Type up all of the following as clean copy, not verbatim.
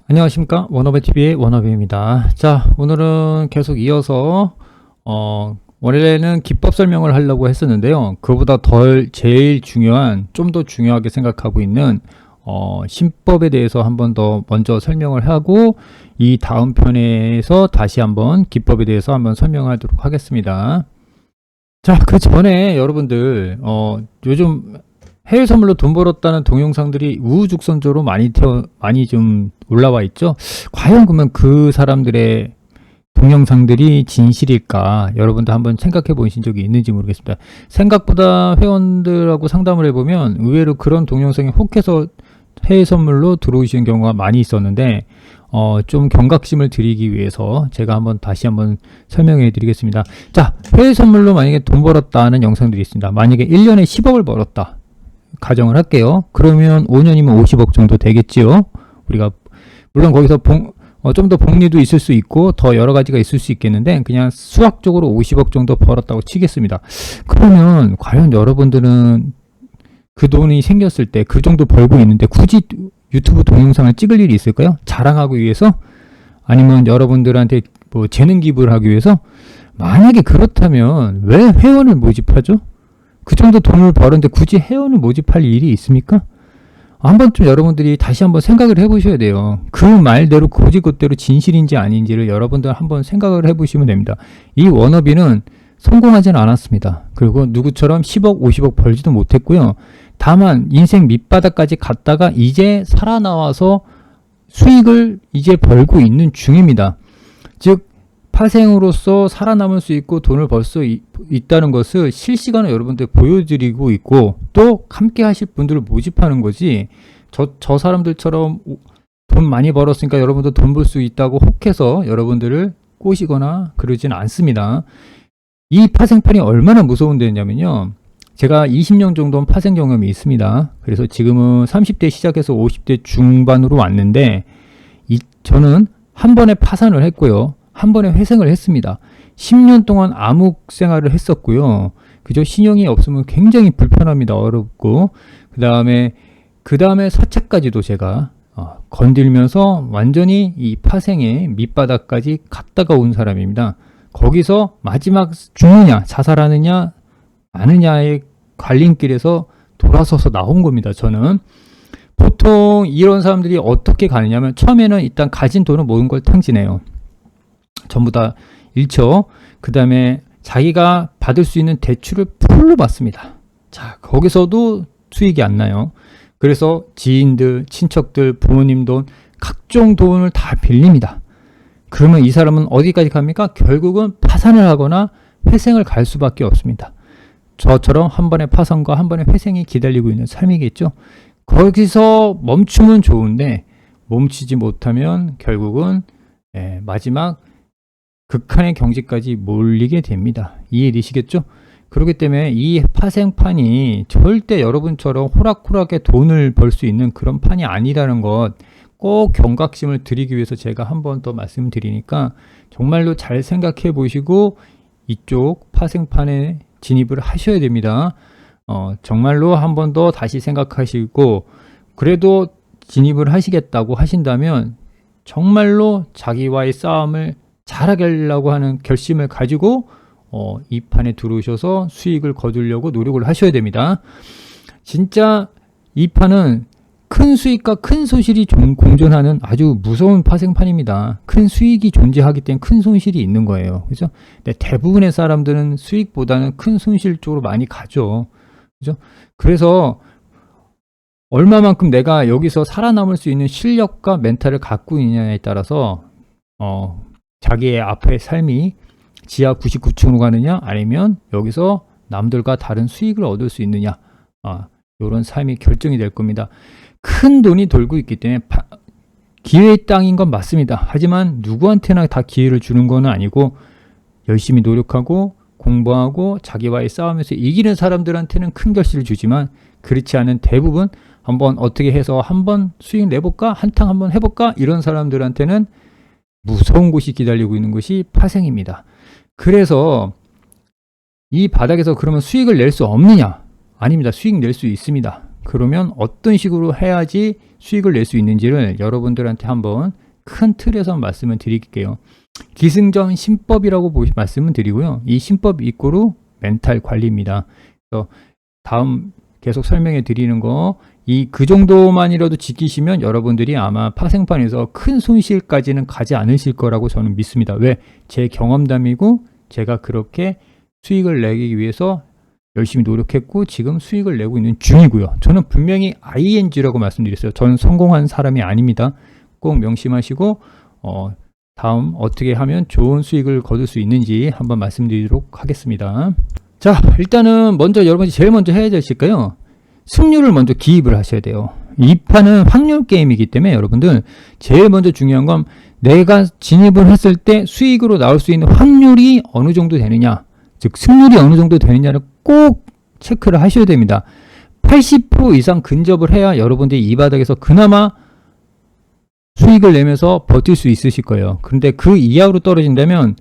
안녕하십니까, 워너비TV의 워너비입니다. 자, 오늘은 계속 이어서 원래는 기법 설명을 하려고 했었는데요. 그보다 제일 중요한, 좀 더 중요하게 생각하고 있는 신법에 대해서 한번 더 먼저 설명을 하고, 이 다음 편에서 다시 한번 기법에 대해서 한번 설명하도록 하겠습니다. 자, 그 전에 여러분들 요즘 해외 선물로 돈 벌었다는 동영상들이 우후죽순적으로 많이 좀 올라와 있죠. 과연 그러면 그 사람들의 동영상들이 진실일까? 여러분도 한번 생각해 보신 적이 있는지 모르겠습니다. 생각보다 회원들하고 상담을 해보면 의외로 그런 동영상에 혹해서 해외 선물로 들어오시는 경우가 많이 있었는데, 좀 경각심을 드리기 위해서 제가 다시 한번 설명해 드리겠습니다. 자, 해외 선물로 만약에 돈 벌었다는 영상들이 있습니다. 만약에 1년에 10억을 벌었다 가정을 할게요. 그러면 5년이면 50억 정도 되겠지요. 우리가 물론 거기서 좀 더 복리도 있을 수 있고 더 여러 가지가 있을 수 있겠는데, 그냥 수학적으로 50억 정도 벌었다고 치겠습니다. 그러면 과연 여러분들은 그 돈이 생겼을 때 그 정도 벌고 있는데 굳이 유튜브 동영상을 찍을 일이 있을까요? 자랑하기 위해서? 아니면 여러분들한테 뭐 재능 기부를 하기 위해서? 만약에 그렇다면 왜 회원을 모집하죠? 그 정도 돈을 벌었는데 굳이 회원을 모집할 일이 있습니까? 한번 좀 여러분들이 다시 한번 생각을 해보셔야 돼요. 그 말대로 고지것대로 진실인지 아닌지를 여러분들 한번 생각을 해보시면 됩니다. 이 워너비는 성공하지는 않았습니다. 그리고 누구처럼 10억, 50억 벌지도 못했고요. 다만 인생 밑바닥까지 갔다가 이제 살아나와서 수익을 이제 벌고 있는 중입니다. 즉 파생으로서 살아남을 수 있고 돈을 벌 수 있다는 것을 실시간으로 여러분들 보여드리고 있고, 또 함께 하실 분들을 모집하는 거지, 저 사람들처럼 돈 많이 벌었으니까 여러분도 돈 벌 수 있다고 혹해서 여러분들을 꼬시거나 그러진 않습니다. 이 파생판이 얼마나 무서운 데냐면요, 제가 20년 정도 파생 경험이 있습니다. 그래서 지금은 30대 시작해서 50대 중반으로 왔는데, 저는 한 번에 파산을 했고요. 한 번에 회생을 했습니다. 10년 동안 암흑 생활을 했었고요. 그죠? 신용이 없으면 굉장히 불편합니다. 어렵고. 그 다음에 사채까지도 제가 건들면서 완전히 이 파생의 밑바닥까지 갔다가 온 사람입니다. 거기서 마지막 죽느냐, 자살하느냐, 마느냐의 갈림길에서 돌아서서 나온 겁니다. 저는. 보통 이런 사람들이 어떻게 가느냐면, 처음에는 일단 가진 돈을 모든 걸 탕진해요. 전부 다 잃죠. 그 다음에 자기가 받을 수 있는 대출을 풀로 받습니다. 자, 거기서도 수익이 안 나요. 그래서 지인들, 친척들, 부모님 돈, 각종 돈을 다 빌립니다. 그러면 이 사람은 어디까지 갑니까? 결국은 파산을 하거나 회생을 갈 수밖에 없습니다. 저처럼 한 번의 파산과 한 번의 회생이 기다리고 있는 삶이겠죠. 거기서 멈추면 좋은데 멈추지 못하면 결국은 마지막 극한의 경지까지 몰리게 됩니다. 이해되시겠죠? 그렇기 때문에 이 파생판이 절대 여러분처럼 호락호락하게 돈을 벌 수 있는 그런 판이 아니라는 것, 꼭 경각심을 드리기 위해서 제가 한 번 더 말씀드리니까 정말로 잘 생각해 보시고 이쪽 파생판에 진입을 하셔야 됩니다. 정말로 한 번 더 다시 생각하시고, 그래도 진입을 하시겠다고 하신다면 정말로 자기와의 싸움을 잘하게 하려고 하는 결심을 가지고 이 판에 들어오셔서 수익을 거두려고 노력을 하셔야 됩니다. 진짜 이 판은 큰 수익과 큰 손실이 공존하는 아주 무서운 파생판입니다. 큰 수익이 존재하기 때문에 큰 손실이 있는 거예요. 그죠? 근데 대부분의 사람들은 수익보다는 큰 손실 쪽으로 많이 가죠. 그죠? 그래서 얼마만큼 내가 여기서 살아남을 수 있는 실력과 멘탈을 갖고 있느냐에 따라서 자기의 앞의 삶이 지하 99층으로 가느냐, 아니면 여기서 남들과 다른 수익을 얻을 수 있느냐, 이런 삶이 결정이 될 겁니다. 큰 돈이 돌고 있기 때문에 기회의 땅인 건 맞습니다. 하지만 누구한테나 다 기회를 주는 건 아니고, 열심히 노력하고 공부하고 자기와의 싸움에서 이기는 사람들한테는 큰 결실을 주지만, 그렇지 않은 대부분 한번 어떻게 해서 한번 수익 내볼까, 한탕 한번 해볼까, 이런 사람들한테는 무서운 곳이 기다리고 있는 것이 파생입니다. 그래서 이 바닥에서 그러면 수익을 낼 수 없느냐? 아닙니다. 수익 낼 수 있습니다. 그러면 어떤 식으로 해야지 수익을 낼 수 있는지를 여러분들한테 한번 큰 틀에서 말씀을 드릴게요. 기승전 신법이라고 말씀을 드리고요. 이 신법 이꼬르 멘탈 관리입니다. 그래서 다음 계속 설명해 드리는 거 그 정도만이라도 지키시면 여러분들이 아마 파생판에서 큰 손실까지는 가지 않으실 거라고 저는 믿습니다. 왜? 제 경험담이고 제가 그렇게 수익을 내기 위해서 열심히 노력했고 지금 수익을 내고 있는 중이고요. 저는 분명히 ING라고 말씀드렸어요. 저는 성공한 사람이 아닙니다. 꼭 명심하시고 다음 어떻게 하면 좋은 수익을 거둘 수 있는지 한번 말씀드리도록 하겠습니다. 자, 일단은 여러분이 제일 먼저 해야 되실까요? 승률을 먼저 기입을 하셔야 돼요. 이 판은 확률 게임이기 때문에 여러분들 제일 먼저 중요한 건 내가 진입을 했을 때 수익으로 나올 수 있는 확률이 어느 정도 되느냐, 즉 승률이 어느 정도 되느냐를 꼭 체크를 하셔야 됩니다. 80% 이상 근접을 해야 여러분들이 이 바닥에서 그나마 수익을 내면서 버틸 수 있으실 거예요. 그런데 그 이하로 떨어진다면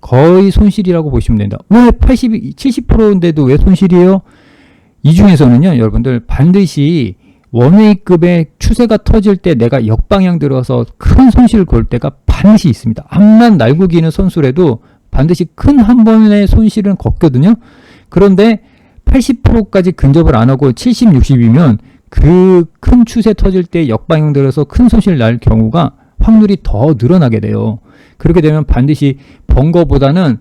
거의 손실이라고 보시면 된다. 왜 70%인데도 왜 손실이에요? 이 중에서는요, 여러분들 반드시 원웨이급의 추세가 터질 때 내가 역방향 들어서 큰 손실을 볼 때가 반드시 있습니다. 앞만 날고 기는 선수라도 반드시 큰 한 번의 손실은 걷거든요. 그런데 80%까지 근접을 안 하고 70, 60이면 그 큰 추세 터질 때 역방향 들어서 큰 손실 날 경우가 확률이 더 늘어나게 돼요. 그렇게 되면 반드시 번 거보다는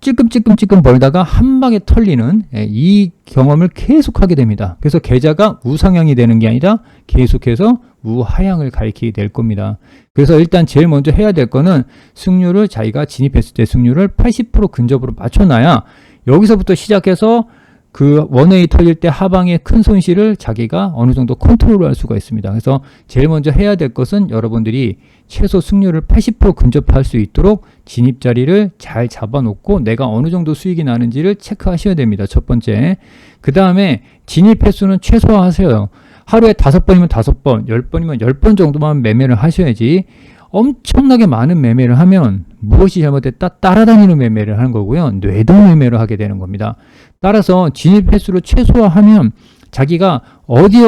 찔끔찔끔 벌다가 한 방에 털리는 이 경험을 계속하게 됩니다. 그래서 계좌가 우상향이 되는 게 아니라 계속해서 우하향을 가리키게 될 겁니다. 그래서 일단 제일 먼저 해야 될 거는 승률을 자기가 진입했을 때 승률을 80% 근접으로 맞춰놔야 여기서부터 시작해서 그 원웨이 털릴 때 하방의 큰 손실을 자기가 어느 정도 컨트롤할 수가 있습니다. 그래서 제일 먼저 해야 될 것은 여러분들이 최소 승률을 80% 근접할 수 있도록 진입 자리를 잘 잡아놓고 내가 어느 정도 수익이 나는지를 체크하셔야 됩니다. 첫 번째. 그 다음에 진입 횟수는 최소화하세요. 하루에 5번이면 5번, 10번이면 10번 정도만 매매를 하셔야지 엄청나게 많은 매매를 하면 무엇이 잘못됐다? 따라다니는 매매를 하는 거고요. 뇌동 매매를 하게 되는 겁니다. 따라서 진입 횟수를 최소화하면 자기가 어디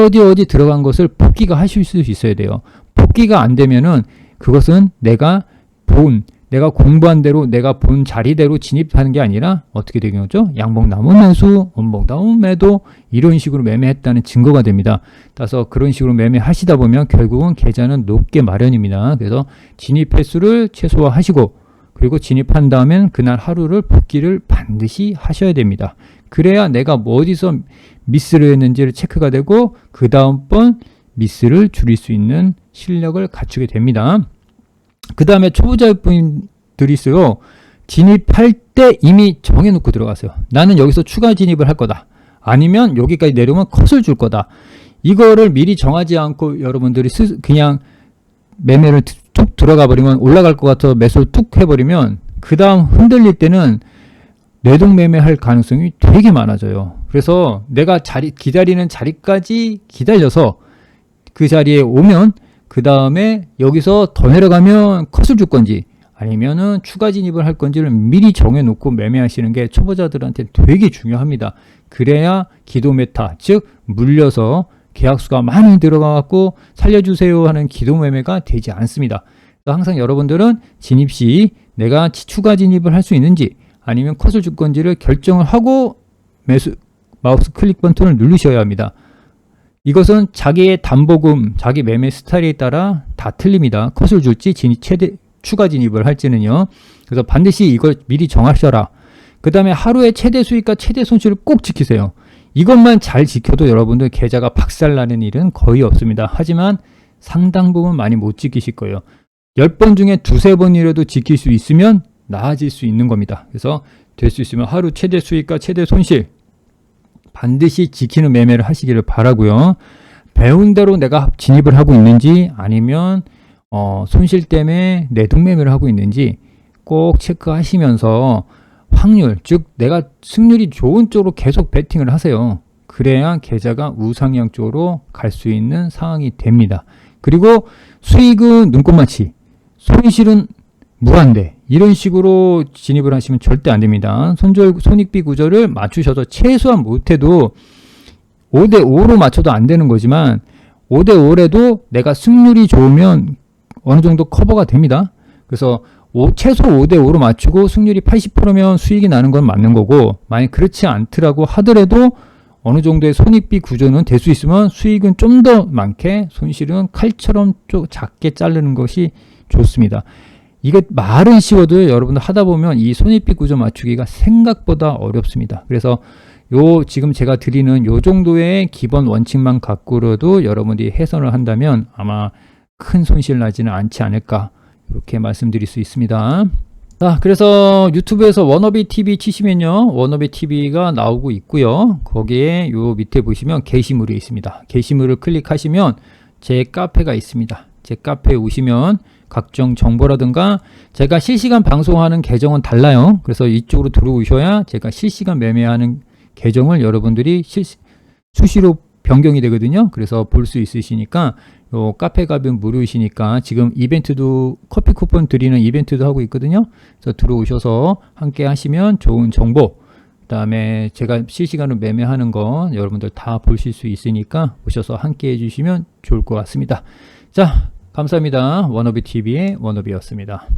들어간 것을 복귀가 하실 수 있어야 돼요. 복귀가 안 되면은 그것은 내가 공부한 대로 내가 본 자리대로 진입하는 게 아니라 어떻게 되겠죠? 양봉 남은 매수, 원봉 남은 매도 이런 식으로 매매했다는 증거가 됩니다. 따라서 그런 식으로 매매하시다 보면 결국은 계좌는 높게 마련입니다. 그래서 진입 횟수를 최소화하시고 그리고 진입한 다음엔 그날 하루를 복귀를 반드시 하셔야 됩니다. 그래야 내가 어디서 미스를 했는지를 체크가 되고 그 다음번 미스를 줄일 수 있는 실력을 갖추게 됩니다. 그 다음에 초보자분들이 있어요. 진입할 때 이미 정해놓고 들어가세요. 나는 여기서 추가 진입을 할 거다. 아니면 여기까지 내려오면 컷을 줄 거다. 이거를 미리 정하지 않고 여러분들이 그냥 매매를 툭 들어가 버리면 올라갈 것 같아서 매수를 툭 해버리면 그 다음 흔들릴 때는 뇌동 매매할 가능성이 되게 많아져요. 그래서 내가 기다리는 자리까지 기다려서 그 자리에 오면 그 다음에 여기서 더 내려가면 컷을 줄 건지 아니면은 추가 진입을 할 건지를 미리 정해놓고 매매하시는 게 초보자들한테 되게 중요합니다. 그래야 기도 메타, 즉 물려서 계약수가 많이 들어가갖고 살려주세요 하는 기도 매매가 되지 않습니다. 항상 여러분들은 진입 시 내가 추가 진입을 할 수 있는지 아니면 컷을 줄 건지를 결정을 하고 마우스 클릭 버튼을 누르셔야 합니다. 이것은 자기의 담보금, 자기 매매 스타일에 따라 다 틀립니다. 컷을 줄지 추가 진입을 할지는요. 그래서 반드시 이걸 미리 정하셔라. 그 다음에 하루의 최대 수익과 최대 손실을 꼭 지키세요. 이것만 잘 지켜도 여러분들 계좌가 박살나는 일은 거의 없습니다. 하지만 상당 부분 많이 못 지키실 거예요. 10번 중에 2-3번이라도 지킬 수 있으면 나아질 수 있는 겁니다. 그래서 될 수 있으면 하루 최대 수익과 최대 손실 반드시 지키는 매매를 하시기를 바라고요. 배운 대로 내가 진입을 하고 있는지 아니면 손실 때문에 내동 매매를 하고 있는지 꼭 체크하시면서 확률, 즉 내가 승률이 좋은 쪽으로 계속 베팅을 하세요. 그래야 계좌가 우상향 쪽으로 갈 수 있는 상황이 됩니다. 그리고 수익은 눈꽃만치, 손실은 무한대, 이런 식으로 진입을 하시면 절대 안 됩니다. 손익비 구조를 맞추셔서 최소한 못해도 5대5로 맞춰도 안 되는 거지만 5대5래도 내가 승률이 좋으면 어느 정도 커버가 됩니다. 그래서 최소 5대5로 맞추고 승률이 80%면 수익이 나는 건 맞는 거고, 만약 그렇지 않더라고 하더라도 어느 정도의 손익비 구조는 될 수 있으면 수익은 좀 더 많게, 손실은 칼처럼 좀 작게 자르는 것이 좋습니다. 이게 말은 쉬워도 여러분들 하다 보면 이 손익비 구조 맞추기가 생각보다 어렵습니다. 그래서 지금 제가 드리는 요 정도의 기본 원칙만 갖고라도 여러분들이 해선을 한다면 아마 큰 손실 나지는 않지 않을까, 이렇게 말씀드릴 수 있습니다. 자, 그래서 유튜브에서 워너비 TV 치시면요, 워너비 TV가 나오고 있고요. 거기에 요 밑에 보시면 게시물이 있습니다. 게시물을 클릭하시면 제 카페가 있습니다. 제 카페에 오시면 각종 정보라든가 제가 실시간 방송하는 계정은 달라요. 그래서 이쪽으로 들어오셔야 제가 실시간 매매하는 계정을 여러분들이 수시로 변경이 되거든요. 그래서 볼 수 있으시니까, 요 카페 가면 무료이시니까 지금 이벤트도, 커피 쿠폰 드리는 이벤트도 하고 있거든요. 그래서 들어오셔서 함께 하시면 좋은 정보, 그 다음에 제가 실시간으로 매매하는 거 여러분들 다 보실 수 있으니까 오셔서 함께 해주시면 좋을 것 같습니다. 자, 감사합니다. 워너비 TV의 워너비였습니다.